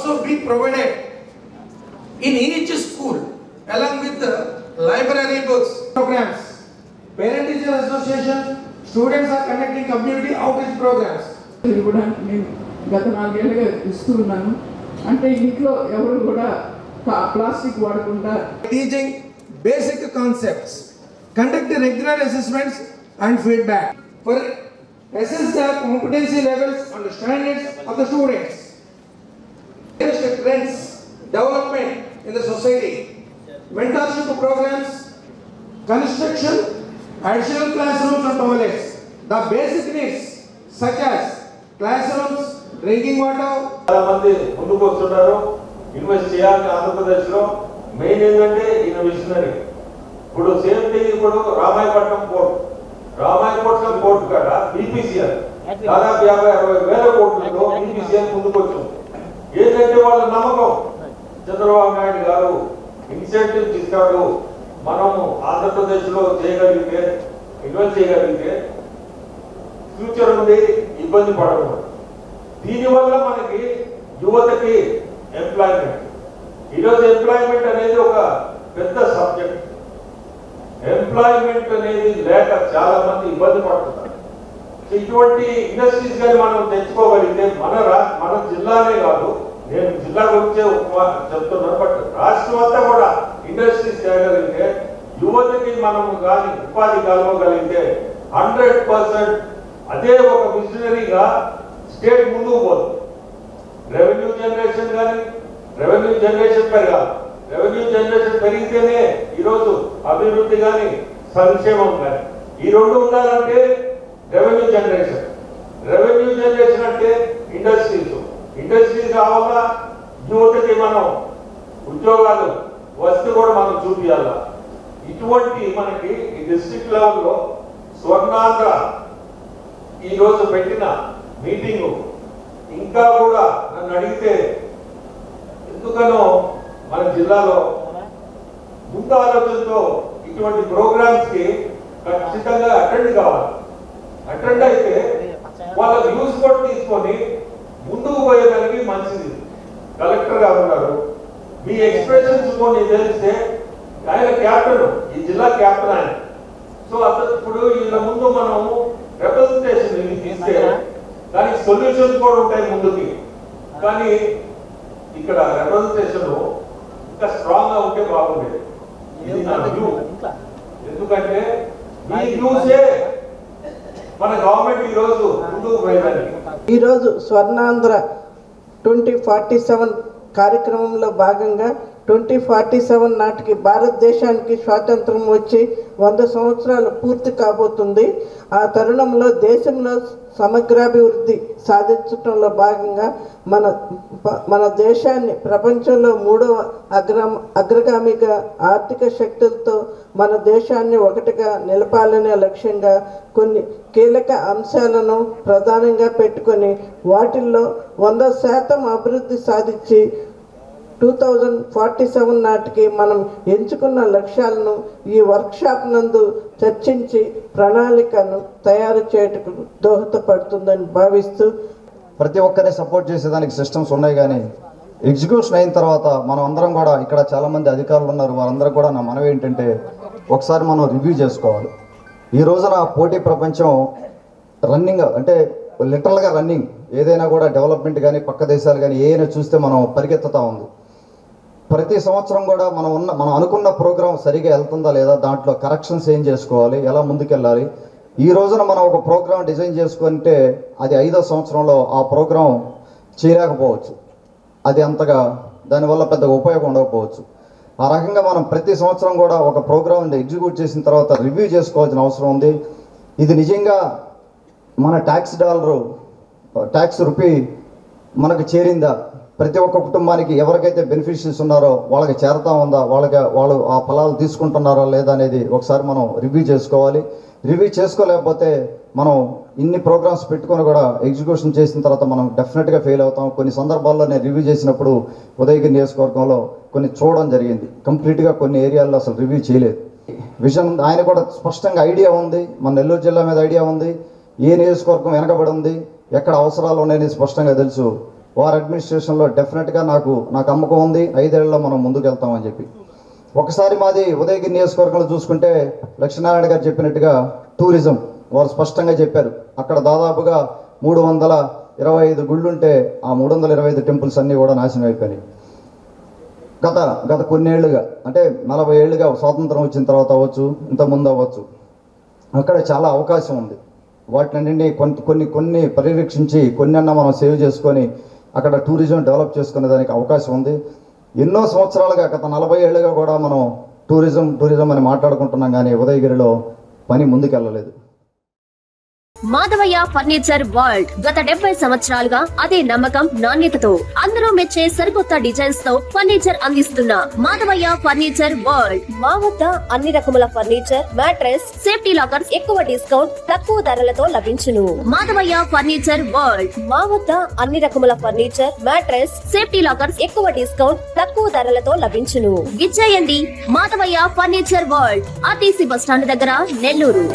also be provided in each school along with the library books programs. Parent teacher association students are conducting community outreach programs. గత 4 ఏళ్ళుగా ఇస్తూ ఉన్నాను. అంటే ఇంట్లో ఎవరు కూడా ప్లాస్టిక్ వాడకుండా teaching basic concepts, conduct regular assessments and feedback for assess the competency levels and the standards of the students. Trends development in the society, mentorship programs, construction, additional classrooms and toilets, the basic needs such as classrooms, drinking water. చాలా మంది ముందుకు వస్తున్నారు, invest చేయాలి ఆంధ్రప్రదేశ్లో. Main ఏంటంటే ఈయన visionary. ఇప్పుడు same thing, ఇప్పుడు రామాయపట్నం కోర్టు కాడ బీపీసీఎల్ దాదాపు 50-60 వేల కోట్లతో బీపీసీఎల్ ముందుకు వచ్చింది. ఏంటంటే వాళ్ళ నమ్మకం, చంద్రబాబు నాయుడు గారు ఇన్సెంటివ్ ఇస్తాడు, మనము ఆంధ్రప్రదేశ్లో చేయగలిగితే, ఇన్వెస్ట్ చేయగలిగితే ఫ్యూచర్ ఉంది, ఇబ్బంది పడకూడదు. దీనివల్ల మనకి యువతకి ఎంప్లాయ్మెంట్, ఈరోజు ఎంప్లాయ్మెంట్ అనేది ఒక పెద్ద సబ్జెక్ట్. ఎంప్లాయ్మెంట్ అనేది లేక చాలా మంది ఇబ్బంది పడుతున్నారు. ఇటువంటి ఇండస్ట్రీస్ కానీ మనం తెచ్చుకోగలిగితే మన జిల్లానే కాదు, నేను జిల్లా గురించే చెప్తున్నాను, బట్ రాష్ట్రం అంతా కూడా ఇండస్ట్రీస్ చేయగలిగితే, యువతకి మనము కానీ ఉపాధి కలగగలిగితే 100% అదే ఒక విజనరీగా స్టేట్ ముందుకు పోతుంది. రెవెన్యూ జనరేషన్ కానీ, రెవెన్యూ జనరేషన్ పెరగాలి. రెవెన్యూ జనరేషన్ పెరిగితేనే ఈరోజు అభివృద్ధి కానీ సంక్షేమం కానీ. ఈ రెండు ఉండాలంటే రెవెన్యూ జనరేషన్ అంటే ఇండస్ట్రీస్ కావాలా, యువతకి మనం ఉద్యోగాలు వస్తే కూడా మనం చూపించాలా. ఇటువంటి మనకి ఈ డిస్ట్రిక్ట్ లెవెల్లో స్వర్ణాంధ్ర ఈరోజు పెట్టిన మీటింగు ఇంకా కూడా నన్ను అడిగితే ఎందుకనో మన జిల్లాలో ముందు ఆలోచనతో ఇటువంటి ప్రోగ్రామ్స్ కి ఖచ్చితంగా అటెండ్ కావాలి. అటెండ్ అయితే వాళ్ళ వ్యూస్ కూడా తీసుకొని ముందుకు పోయేదానికి మంచిది. కలెక్టర్ గారు ఉన్నారు, మీ ఎక్స్ప్రెషన్స్ కొన్ని తెలిస్తే, ఆయన క్యాప్టెన్, ఈ జిల్లా క్యాప్టెన్ ఆయన. సో అసలు ఇప్పుడు వీళ్ళ ముందు మనం రిప్రజెంటేషన్ ఇస్తే దానికి సొల్యూషన్స్ కూడా ఉంటాయి ముందుకి. కానీ ఇక్కడ రిప్రజెంటేషన్ ఇంకా స్ట్రాంగ్ గా ఉంటే బాగుండేది. ఇది నా వ్యూ. ఎందుకంటే ఈ వ్యూసే మన గవర్నమెంట్ ఈరోజు ముందుకు పోయేదానికి. ఈరోజు స్వర్ణాంధ్ర 2047 కార్యక్రమంలో భాగంగా 2047 నాటికి భారతదేశానికి స్వాతంత్రం వచ్చి 100 సంవత్సరాలు పూర్తి కాబోతుంది. ఆ తరుణంలో దేశంలో సమగ్రాభివృద్ధి సాధించడంలో భాగంగా మన దేశాన్ని ప్రపంచంలో 3వ అగ్రగామిగా ఆర్థిక శక్తులతో మన దేశాన్ని ఒకటిగా నిలపాలనే లక్ష్యంగా కొన్ని కీలక అంశాలను ప్రధానంగా పెట్టుకొని వాటిల్లో 100% అభివృద్ధి సాధించి 2047 నాటికి మనం ఎంచుకున్న లక్ష్యాలను ఈ వర్క్షాప్ నందు చర్చించి ప్రణాళికను తయారు చేయటకు దోహదపడుతుందని భావిస్తూ, ప్రతి ఒక్కరిని సపోర్ట్ చేసేదానికి సిస్టమ్స్ ఉన్నాయి. కానీ ఎగ్జిక్యూషన్ అయిన తర్వాత మనం అందరం కూడా, ఇక్కడ చాలామంది అధికారులు ఉన్నారు, వారందరూ కూడా నా మనవి ఏంటంటే ఒకసారి మనం రివ్యూ చేసుకోవాలి. ఈ రోజున పోటీ ప్రపంచం రన్నింగ్, అంటే లిటరల్గా రన్నింగ్. ఏదైనా కూడా డెవలప్మెంట్ కానీ పక్క దేశాలు కానీ ఏదైనా చూస్తే మనం పరిగెత్తుతూ ఉంది. ప్రతి సంవత్సరం కూడా మనం అనుకున్న ప్రోగ్రామ్ సరిగా వెళ్తుందా లేదా, దాంట్లో కరెక్షన్స్ ఏం చేసుకోవాలి, ఎలా ముందుకెళ్ళాలి. ఈ రోజున మనం ఒక ప్రోగ్రామ్ డిజైన్ చేసుకుంటే అది 5వ సంవత్సరంలో ఆ ప్రోగ్రాం చేయలేకపోవచ్చు. అది అంతగా దానివల్ల పెద్దగా ఉపయోగం ఉండకపోవచ్చు. ఆ రకంగా మనం ప్రతి సంవత్సరం కూడా ఒక ప్రోగ్రామ్ ఎగ్జిక్యూట్ చేసిన తర్వాత రివ్యూ చేసుకోవాల్సిన అవసరం ఉంది. ఇది నిజంగా మన ట్యాక్స్ రూపీ మనకు చేరిందా, ప్రతి ఒక్క కుటుంబానికి ఎవరికైతే బెనిఫిషరీస్ ఉన్నారో వాళ్ళకి చేరుతా ఉందా, వాళ్ళు ఆ ఫలాలు తీసుకుంటున్నారా లేదా అనేది ఒకసారి మనం రివ్యూ చేసుకోవాలి. రివ్యూ చేసుకోలేకపోతే మనం ఇన్ని ప్రోగ్రామ్స్ పెట్టుకొని కూడా ఎగ్జిక్యూషన్ చేసిన తర్వాత మనం డెఫినెట్గా ఫెయిల్ అవుతాం. కొన్ని సందర్భాల్లో నేను రివ్యూ చేసినప్పుడు ఉదయగిరి నియోజకవర్గంలో కొన్ని చూడడం జరిగింది. కంప్లీట్గా కొన్ని ఏరియాల్లో అసలు రివ్యూ చేయలేదు. విజన్ ఆయన కూడా స్పష్టంగా ఐడియా ఉంది, మన నెల్లూరు జిల్లా మీద ఐడియా ఉంది, ఏ నియోజకవర్గం వెనకబడి ఉంది, ఎక్కడ అవసరాలు ఉన్నాయని స్పష్టంగా తెలుసు. వారి అడ్మినిస్ట్రేషన్లో డెఫినెట్గా నాకు నమ్మకం ఉంది 5 ఏళ్లలో మనం ముందుకు వెళ్తామని చెప్పి. ఒకసారి మాది ఉదయగిరి నియోజకవర్గంలో చూసుకుంటే లక్ష్మీనారాయణ గారు చెప్పినట్టుగా టూరిజం వారు స్పష్టంగా చెప్పారు. అక్కడ దాదాపుగా 325 గుళ్ళుంటే ఆ 325 టెంపుల్స్ అన్నీ కూడా నాశనం అయిపోయినాయి. గత కొన్నేళ్లుగా అంటే 40 ఏళ్ళుగా స్వాతంత్రం వచ్చిన తర్వాత అవ్వచ్చు, ఇంతకుముందు అవ్వచ్చు, అక్కడ చాలా అవకాశం ఉంది. వాటిని కొన్ని పరిరక్షించి కొన్నన్నా మనం సేవ్ చేసుకొని అక్కడ టూరిజం డెవలప్ చేసుకునే దానికి అవకాశం ఉంది. ఎన్నో సంవత్సరాలుగా గత 40 ఏళ్ళుగా కూడా మనం టూరిజం అని మాట్లాడుకుంటున్నాం, కానీ ఉదయగిరిలో పని ముందుకెళ్ళలేదు. మాధవయ్య ఫర్నిచర్ వరల్డ్ గత 70 సంవత్సరాలుగా అదే నమ్మకం, నాణ్యతతో అందరూ మెచ్చే సరికొత్త డిజైన్స్ తో ఫర్నిచర్ అందిస్తున్న మాధవయ్య ఫర్నిచర్ వరల్డ్. మా వద్ద అన్ని రకముల ఫర్నిచర్, మ్యాట్రెస్, సేఫ్టీ లాకర్స్ ఎక్కువ డిస్కౌంట్, తక్కువ ధరలతో లభించును. Madhavayya furniture world. మా వద్ద అన్ని రకముల ఫర్నిచర్, మ్యాట్రెస్, సేఫ్టీ లాకర్స్ ఎక్కువ డిస్కౌంట్, తక్కువ ధరలతో లభించును. విచ్చేయండి Madhavayya furniture world, RTC bus stand దగ్గర, నెల్లూరు.